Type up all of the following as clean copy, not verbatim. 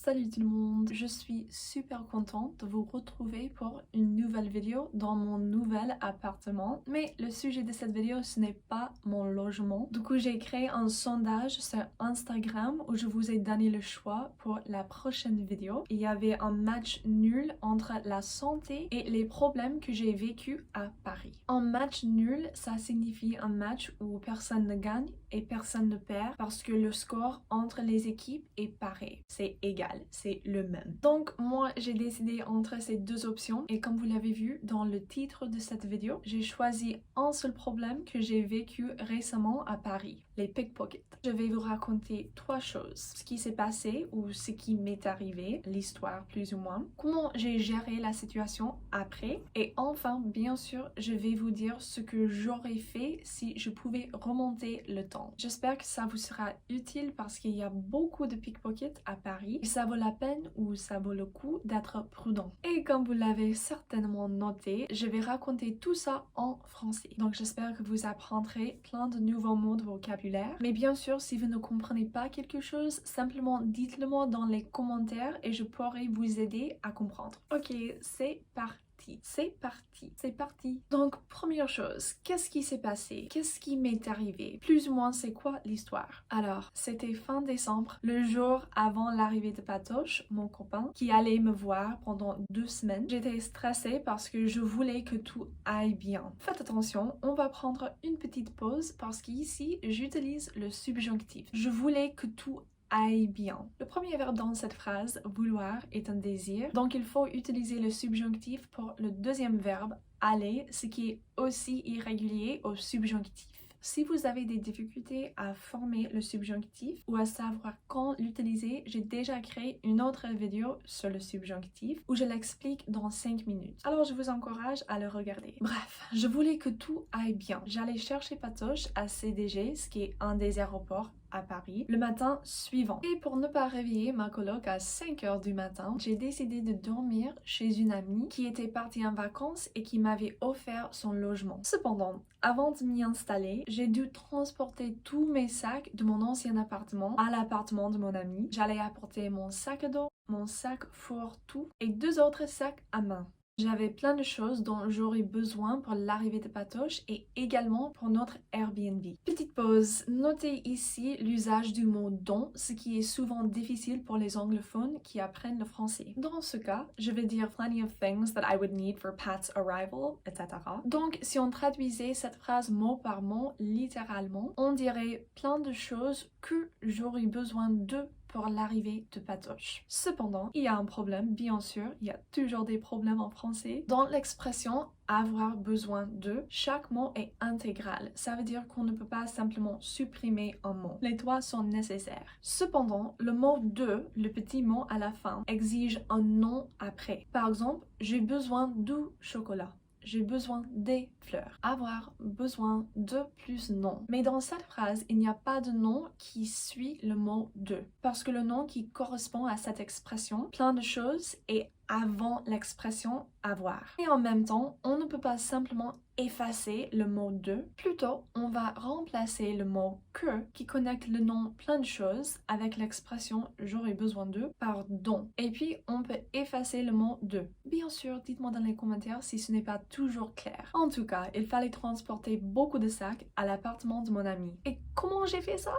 Salut tout le monde, je suis super contente de vous retrouver pour une nouvelle vidéo dans mon nouvel appartement. Mais le sujet de cette vidéo, ce n'est pas mon logement. Du coup, j'ai créé un sondage sur Instagram où je vous ai donné le choix pour la prochaine vidéo. Il y avait un match nul entre la santé et les problèmes que j'ai vécu à Paris. Un match nul, ça signifie un match où personne ne gagne et personne ne perd parce que le score entre les équipes est pareil. C'est égal, c'est le même. Donc moi j'ai décidé entre ces deux options et comme vous l'avez vu dans le titre de cette vidéo, j'ai choisi un seul problème que j'ai vécu récemment à Paris, les pickpockets. Je vais vous raconter trois choses. Ce qui s'est passé ou ce qui m'est arrivé, l'histoire plus ou moins, comment j'ai géré la situation après et enfin bien sûr je vais vous dire ce que j'aurais fait si je pouvais remonter le temps. J'espère que ça vous sera utile parce qu'il y a beaucoup de pickpockets à Paris et ça vaut la peine ou ça vaut le coup d'être prudent. Et comme vous l'avez certainement noté, je vais raconter tout ça en français. Donc j'espère que vous apprendrez plein de nouveaux mots de vocabulaire. Mais bien sûr, si vous ne comprenez pas quelque chose, simplement dites-le moi dans les commentaires et je pourrai vous aider à comprendre. Ok, c'est parti. C'est parti. Donc, première chose, qu'est-ce qui s'est passé? Qu'est-ce qui m'est arrivé? Plus ou moins, c'est quoi l'histoire? Alors, c'était fin décembre, le jour avant l'arrivée de Patoche, mon copain, qui allait me voir pendant 2 semaines. J'étais stressée parce que je voulais que tout aille bien. Faites attention, on va prendre une petite pause parce qu'ici, j'utilise le subjonctif. Je voulais que tout aille bien. Le premier verbe dans cette phrase, vouloir, est un désir, donc il faut utiliser le subjonctif pour le deuxième verbe, aller, ce qui est aussi irrégulier au subjonctif. Si vous avez des difficultés à former le subjonctif ou à savoir quand l'utiliser, j'ai déjà créé une autre vidéo sur le subjonctif où je l'explique dans 5 minutes. Alors je vous encourage à le regarder. Bref, je voulais que tout aille bien. J'allais chercher Patoche à CDG, ce qui est un des aéroports à Paris, le matin suivant. Et pour ne pas réveiller ma coloc à 5 h du matin, j'ai décidé de dormir chez une amie qui était partie en vacances et qui m'avait offert son logement. Cependant, avant de m'y installer, j'ai dû transporter tous mes sacs de mon ancien appartement à l'appartement de mon amie. J'allais apporter mon sac à dos, mon sac fourre-tout et 2 autres sacs à main. J'avais plein de choses dont j'aurais besoin pour l'arrivée de Patoche et également pour notre Airbnb. Petite pause, notez ici l'usage du mot don, ce qui est souvent difficile pour les anglophones qui apprennent le français. Dans ce cas, je vais dire plenty of things that I would need for Pat's arrival, etc. Donc, si on traduisait cette phrase mot par mot, littéralement, on dirait plein de choses que j'aurais besoin de pour l'arrivée de Patoche. Cependant, il y a un problème, bien sûr, il y a toujours des problèmes en français. Dans l'expression avoir besoin de, chaque mot est intégral. Ça veut dire qu'on ne peut pas simplement supprimer un mot. Les trois sont nécessaires. Cependant, le mot de, le petit mot à la fin, exige un nom après. Par exemple, j'ai besoin du chocolat. J'ai besoin des fleurs. Avoir besoin de plus nom. Mais dans cette phrase, il n'y a pas de nom qui suit le mot de. Parce que le nom qui correspond à cette expression, plein de choses, est avant l'expression avoir. Et en même temps, on ne peut pas simplement effacer le mot de. Plutôt, on va remplacer le mot que qui connecte le nom plein de choses avec l'expression j'aurais besoin de par don. Et puis, on peut effacer le mot de. Bien sûr, dites-moi dans les commentaires si ce n'est pas toujours clair. En tout cas, il fallait transporter beaucoup de sacs à l'appartement de mon ami. Et comment j'ai fait ça?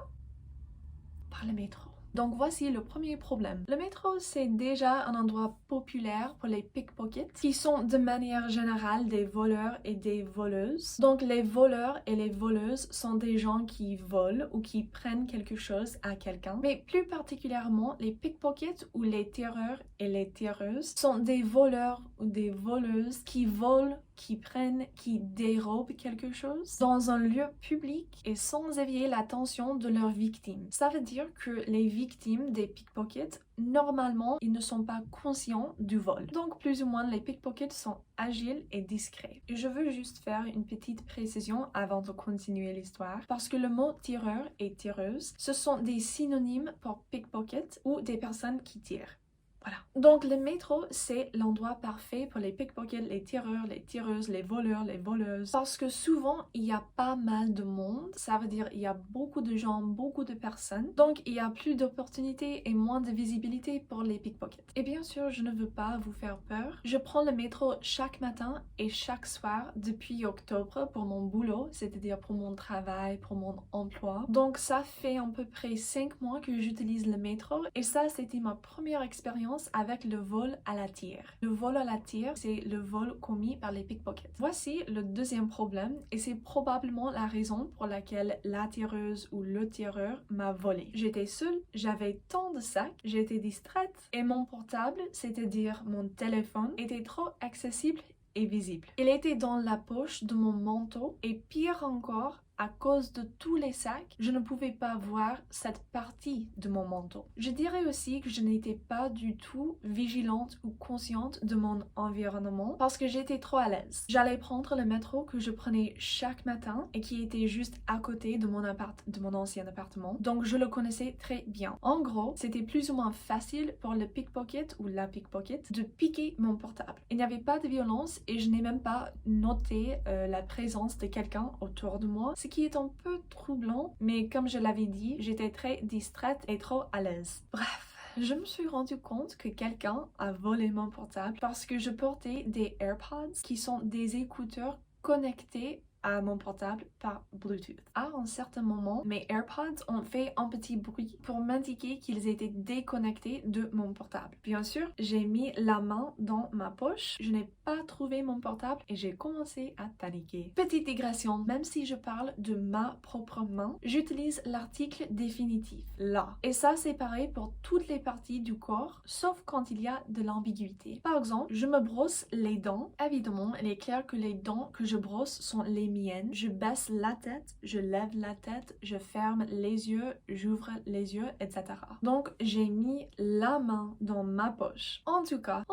Par le métro. Donc voici le premier problème. Le métro, c'est déjà un endroit populaire pour les pickpockets qui sont de manière générale des voleurs et des voleuses. Donc les voleurs et les voleuses sont des gens qui volent ou qui prennent quelque chose à quelqu'un. Mais plus particulièrement, les pickpockets ou les tireurs et les tireuses sont des voleurs ou des voleuses qui volent, qui prennent, qui dérobent quelque chose dans un lieu public et sans éveiller l'attention de leurs victimes. Ça veut dire que les victimes des pickpockets, normalement, ils ne sont pas conscients du vol. Donc, plus ou moins, les pickpockets sont agiles et discrets. Et je veux juste faire une petite précision avant de continuer l'histoire, parce que le mot tireur et tireuse, ce sont des synonymes pour pickpocket ou des personnes qui tirent. Voilà. Donc le métro, c'est l'endroit parfait pour les pickpockets, les tireurs, les tireuses, les voleurs, les voleuses. Parce que souvent, il y a pas mal de monde. Ça veut dire il y a beaucoup de gens, beaucoup de personnes. Donc il y a plus d'opportunités et moins de visibilité pour les pickpockets. Et bien sûr, je ne veux pas vous faire peur. Je prends le métro chaque matin et chaque soir depuis octobre pour mon boulot, c'est-à-dire pour mon travail, pour mon emploi. Donc ça fait à peu près 5 mois que j'utilise le métro et ça, c'était ma première expérience avec le vol à la tire. Le vol à la tire, c'est le vol commis par les pickpockets. Voici le deuxième problème et c'est probablement la raison pour laquelle la tireuse ou le tireur m'a volé. J'étais seule, j'avais tant de sacs, j'étais distraite et mon portable, c'est-à-dire mon téléphone, était trop accessible et visible. Il était dans la poche de mon manteau et pire encore, à cause de tous les sacs, je ne pouvais pas voir cette partie de mon manteau. Je dirais aussi que je n'étais pas du tout vigilante ou consciente de mon environnement parce que j'étais trop à l'aise. J'allais prendre le métro que je prenais chaque matin et qui était juste à côté de mon ancien appartement, donc je le connaissais très bien. En gros, c'était plus ou moins facile pour le pickpocket ou la pickpocket de piquer mon portable. Il n'y avait pas de violence et je n'ai même pas noté la présence de quelqu'un autour de moi, ce qui est un peu troublant, mais comme je l'avais dit, j'étais très distraite et trop à l'aise. Bref, je me suis rendu compte que quelqu'un a volé mon portable parce que je portais des AirPods qui sont des écouteurs connectés à mon portable par Bluetooth. À un certain moment, mes AirPods ont fait un petit bruit pour m'indiquer qu'ils étaient déconnectés de mon portable. Bien sûr, j'ai mis la main dans ma poche, je n'ai pas trouvé mon portable et j'ai commencé à paniquer. Petite digression, même si je parle de ma propre main, j'utilise l'article définitif, là. Et ça, c'est pareil pour toutes les parties du corps, sauf quand il y a de l'ambiguïté. Par exemple, je me brosse les dents. Évidemment, il est clair que les dents que je brosse sont les miennes. Je baisse la tête, je lève la tête, je ferme les yeux, j'ouvre les yeux, etc. Donc, j'ai mis la main dans ma poche. En tout cas,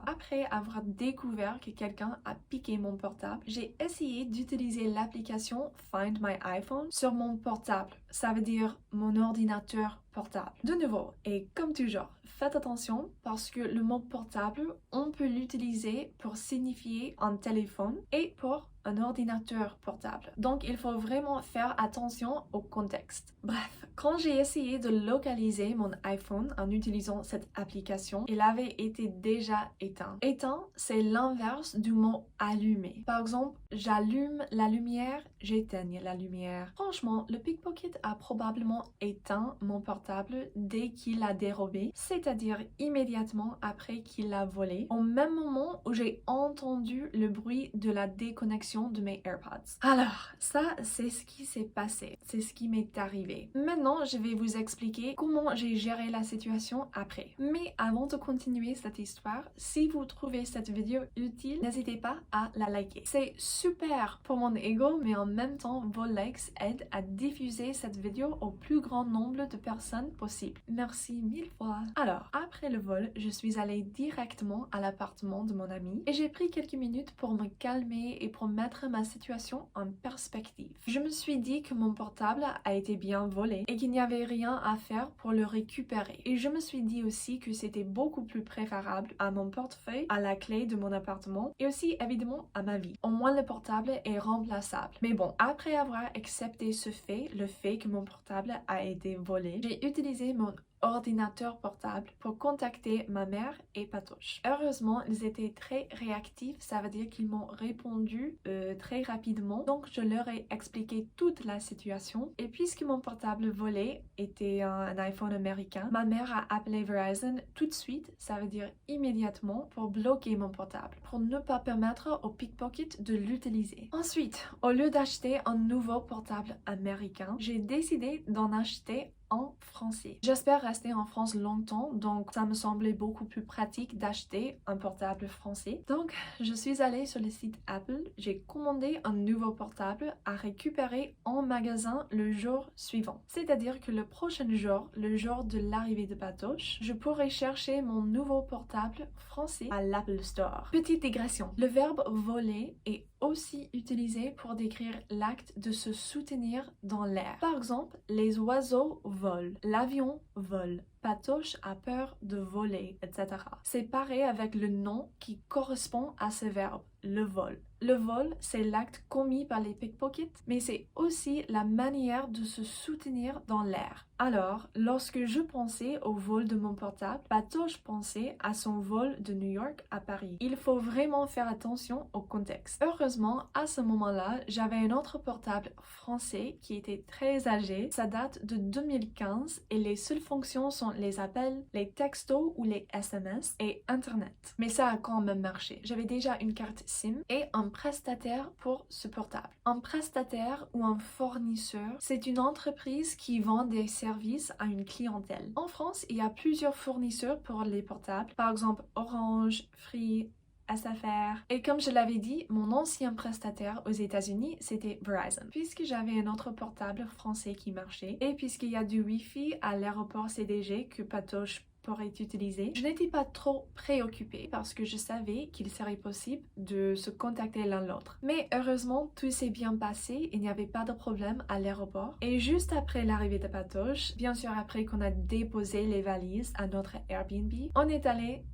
après avoir découvert que quelqu'un a piqué mon portable, j'ai essayé d'utiliser l'application Find My iPhone sur mon portable. Ça veut dire mon ordinateur portable. De nouveau, et comme toujours, faites attention parce que le mot portable, on peut l'utiliser pour signifier un téléphone et pour un ordinateur portable. Donc, il faut vraiment faire attention au contexte. Bref, quand j'ai essayé de localiser mon iPhone en utilisant cette application, il avait été déjà éteint. Éteint, c'est l'inverse du mot allumé. Par exemple, j'allume la lumière, j'éteigne la lumière. Franchement, le pickpocket a probablement éteint mon portable dès qu'il l'a dérobé, c'est-à-dire immédiatement après qu'il l'a volé, au même moment où j'ai entendu le bruit de la déconnexion de mes AirPods. Alors, ça, c'est ce qui s'est passé. C'est ce qui m'est arrivé. Maintenant, je vais vous expliquer comment j'ai géré la situation après. Mais avant de continuer cette histoire, si vous trouvez cette vidéo utile, n'hésitez pas à la liker. C'est super pour mon ego, mais en même temps, vos likes aident à diffuser cette vidéo au plus grand nombre de personnes possible. Merci 1000 fois. Alors, après le vol, je suis allée directement à l'appartement de mon ami et j'ai pris quelques minutes pour me calmer et pour mettre ma situation en perspective. Je me suis dit que mon portable a été bien volé et qu'il n'y avait rien à faire pour le récupérer. Et je me suis dit aussi que c'était beaucoup plus préférable à mon portefeuille, à la clé de mon appartement et aussi évidemment à ma vie. Au moins le portable est remplaçable. Mais bon, après avoir accepté ce fait, le fait que mon portable a été volé, j'ai utilisé mon ordinateur portable pour contacter ma mère et Patoche. Heureusement, ils étaient très réactifs, ça veut dire qu'ils m'ont répondu très rapidement, donc je leur ai expliqué toute la situation. Et puisque mon portable volé était un iPhone américain, ma mère a appelé Verizon tout de suite, ça veut dire immédiatement, pour bloquer mon portable, pour ne pas permettre au pickpocket de l'utiliser. Ensuite, au lieu d'acheter un nouveau portable américain, j'ai décidé d'en acheter en français. J'espère rester en France longtemps, donc ça me semblait beaucoup plus pratique d'acheter un portable français. Donc, je suis allée sur le site Apple, j'ai commandé un nouveau portable à récupérer en magasin le jour suivant. C'est-à-dire que le prochain jour, le jour de l'arrivée de Patoche, je pourrai chercher mon nouveau portable français à l'Apple Store. Petite digression, le verbe voler est aussi utilisé pour décrire l'acte de se soutenir dans l'air. Par exemple, les oiseaux volent, l'avion vole, Patoche a peur de voler, etc. C'est pareil avec le nom qui correspond à ce verbe, le vol. Le vol, c'est l'acte commis par les pickpockets, mais c'est aussi la manière de se soutenir dans l'air. Alors, lorsque je pensais au vol de mon portable, Patoche pensait à son vol de New York à Paris. Il faut vraiment faire attention au contexte. Heureusement, à ce moment-là, j'avais un autre portable français qui était très âgé. Ça date de 2015 et les seules fonctions sont les appels, les textos ou les SMS et Internet. Mais ça a quand même marché. J'avais déjà une carte SIM et un prestataire pour ce portable. Un prestataire ou un fournisseur, c'est une entreprise qui vend des services à une clientèle. En France, il y a plusieurs fournisseurs pour les portables, par exemple Orange, Free, SFR. Et comme je l'avais dit, mon ancien prestataire aux États-Unis, c'était Verizon. Puisque j'avais un autre portable français qui marchait, et puisqu'il y a du Wi-Fi à l'aéroport CDG que Patoche pourrait utiliser, je n'étais pas trop préoccupée parce que je savais qu'il serait possible de se contacter l'un l'autre. Mais heureusement, tout s'est bien passé, il n'y avait pas de problème à l'aéroport. Et juste après l'arrivée de Patoche, bien sûr après qu'on a déposé les valises à notre Airbnb, on est allé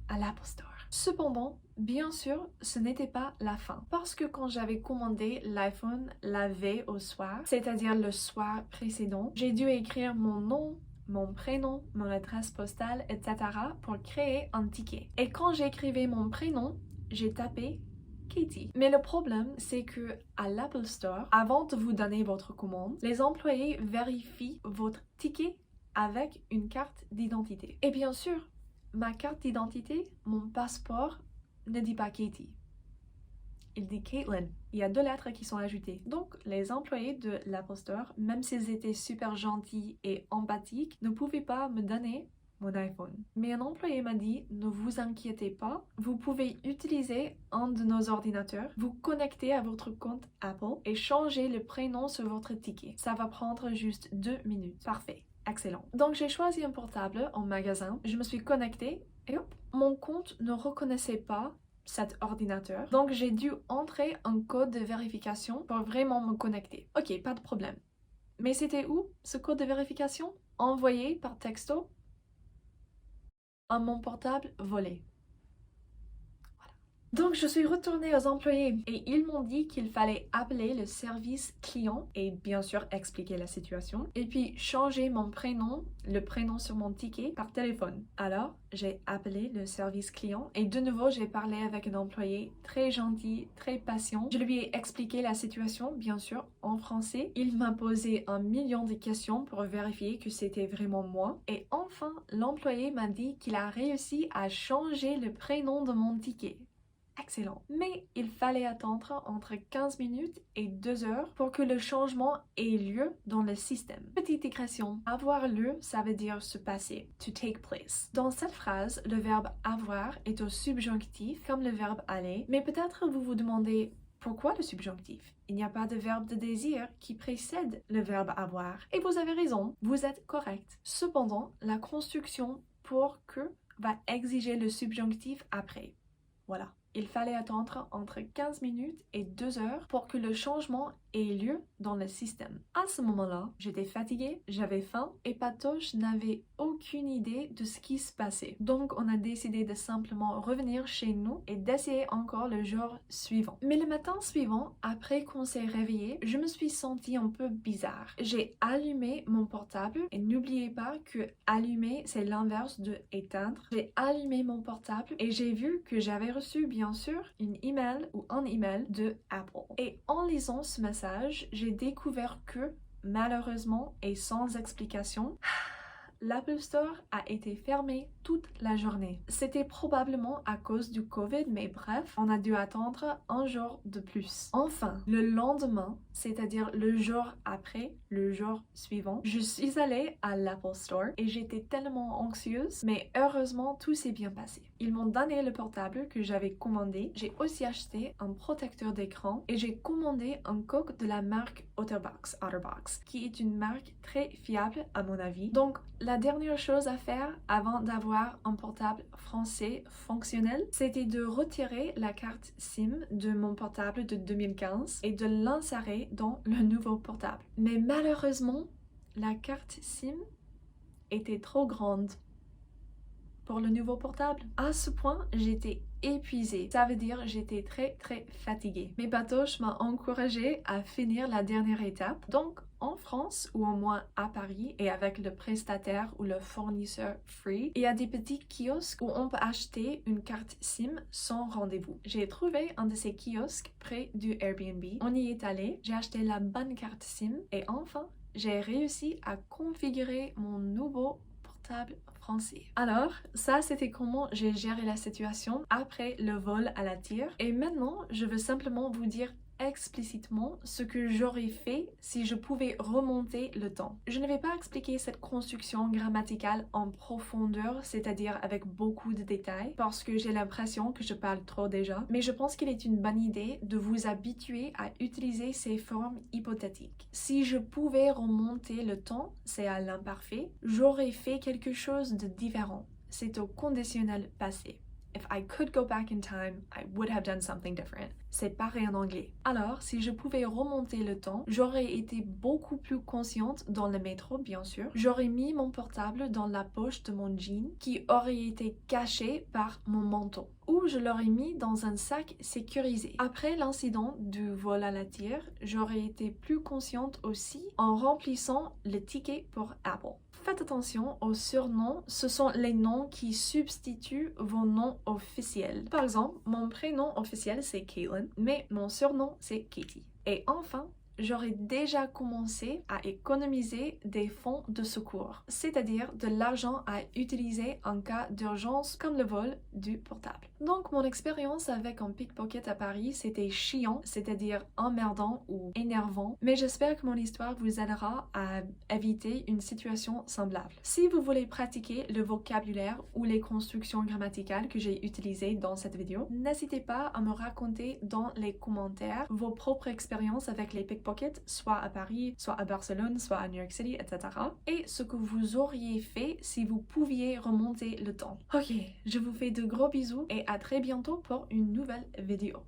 à l'Apple Store. Cependant, bien sûr, ce n'était pas la fin. Parce que quand j'avais commandé l'iPhone la veille au soir, c'est-à-dire le soir précédent, j'ai dû écrire mon nom, mon prénom, mon adresse postale, etc. pour créer un ticket. Et quand j'écrivais mon prénom, j'ai tapé Katie. Mais le problème, c'est que à l'Apple Store, avant de vous donner votre commande, les employés vérifient votre ticket avec une carte d'identité. Et bien sûr, ma carte d'identité, mon passeport, ne dit pas Katie. Il dit Caitlin. Il y a 2 lettres qui sont ajoutées. Donc, les employés de l'Apple Store, même s'ils étaient super gentils et empathiques, ne pouvaient pas me donner mon iPhone. Mais un employé m'a dit, ne vous inquiétez pas, vous pouvez utiliser un de nos ordinateurs, vous connecter à votre compte Apple et changer le prénom sur votre ticket. Ça va prendre juste 2 minutes. Parfait. Excellent. Donc j'ai choisi un portable en magasin, je me suis connectée et hop, mon compte ne reconnaissait pas cet ordinateur. Donc j'ai dû entrer un code de vérification pour vraiment me connecter. Ok, pas de problème. Mais c'était où ce code de vérification? Envoyé par texto à mon portable volé. Donc je suis retournée aux employés et ils m'ont dit qu'il fallait appeler le service client et bien sûr expliquer la situation et puis changer mon prénom, le prénom sur mon ticket par téléphone. Alors j'ai appelé le service client et de nouveau j'ai parlé avec un employé très gentil, très patient. Je lui ai expliqué la situation bien sûr en français. Il m'a posé 1 million de questions pour vérifier que c'était vraiment moi et enfin l'employé m'a dit qu'il a réussi à changer le prénom de mon ticket. Excellent. Mais il fallait attendre entre 15 minutes et 2 heures pour que le changement ait lieu dans le système. Petite digression. Avoir lieu, ça veut dire se passer. To take place. Dans cette phrase, le verbe avoir est au subjonctif comme le verbe aller, mais peut-être vous vous demandez pourquoi le subjonctif? Il n'y a pas de verbe de désir qui précède le verbe avoir. Et vous avez raison, vous êtes correct. Cependant, la construction pour que va exiger le subjonctif après. Voilà. Il fallait attendre entre 15 minutes et 2 heures pour que le changement ait lieu dans le système. À ce moment-là, j'étais fatiguée, j'avais faim et Patoche n'avait aucune idée de ce qui se passait. Donc on a décidé de simplement revenir chez nous et d'essayer encore le jour suivant. Mais le matin suivant, après qu'on s'est réveillé, je me suis sentie un peu bizarre. J'ai allumé mon portable et n'oubliez pas que allumer c'est l'inverse de éteindre. J'ai allumé mon portable et j'ai vu que j'avais reçu bien sûr une email ou un email de Apple. Et en lisant ce message, j'ai découvert que malheureusement et sans explication, l'Apple Store a été fermé toute la journée. C'était probablement à cause du Covid, mais bref, on a dû attendre un jour de plus. Enfin, le lendemain, c'est-à-dire le jour après, le jour suivant, je suis allée à l'Apple Store et j'étais tellement anxieuse, mais heureusement, tout s'est bien passé. Ils m'ont donné le portable que j'avais commandé. J'ai aussi acheté un protecteur d'écran et j'ai commandé un coque de la marque OtterBox, qui est une marque très fiable à mon avis. Donc, la dernière chose à faire avant d'avoir un portable français fonctionnel, c'était de retirer la carte SIM de mon portable de 2015 et de l'insérer dans le nouveau portable. Mais malheureusement, la carte SIM était trop grande pour le nouveau portable. À ce point, j'étais épuisée. Ça veut dire j'étais très fatiguée. Mais Patoche m'a encouragée à finir la dernière étape. Donc, en France, ou au moins à Paris, et avec le prestataire ou le fournisseur Free, il y a des petits kiosques où on peut acheter une carte SIM sans rendez-vous. J'ai trouvé un de ces kiosques près du Airbnb. On y est allé, j'ai acheté la bonne carte SIM et enfin, j'ai réussi à configurer mon nouveau portable français. Alors, ça c'était comment j'ai géré la situation après le vol à la tire. Et maintenant, je veux simplement vous dire explicitement ce que j'aurais fait si je pouvais remonter le temps. Je ne vais pas expliquer cette construction grammaticale en profondeur, c'est-à-dire avec beaucoup de détails, parce que j'ai l'impression que je parle trop déjà, mais je pense qu'il est une bonne idée de vous habituer à utiliser ces formes hypothétiques. Si je pouvais remonter le temps, c'est à l'imparfait, j'aurais fait quelque chose de différent. C'est au conditionnel passé. If I could go back in time, I would have done something different. C'est pareil en anglais. Alors, si je pouvais remonter le temps, j'aurais été beaucoup plus consciente dans le métro, bien sûr. J'aurais mis mon portable dans la poche de mon jean, qui aurait été caché par mon manteau. Ou je l'aurais mis dans un sac sécurisé. Après l'incident du vol à la tire, j'aurais été plus consciente aussi en remplissant le ticket pour Apple. Faites attention aux surnoms, ce sont les noms qui substituent vos noms officiels. Par exemple, mon prénom officiel c'est Caitlin, mais mon surnom c'est Katie. Et enfin, j'aurais déjà commencé à économiser des fonds de secours, c'est-à-dire de l'argent à utiliser en cas d'urgence comme le vol du portable. Donc mon expérience avec un pickpocket à Paris, c'était chiant, c'est-à-dire emmerdant ou énervant, mais j'espère que mon histoire vous aidera à éviter une situation semblable. Si vous voulez pratiquer le vocabulaire ou les constructions grammaticales que j'ai utilisées dans cette vidéo, n'hésitez pas à me raconter dans les commentaires vos propres expériences avec les pickpockets, soit à Paris, soit à Barcelone, soit à New York City, etc. Et ce que vous auriez fait si vous pouviez remonter le temps. Ok, je vous fais de gros bisous et à très bientôt pour une nouvelle vidéo.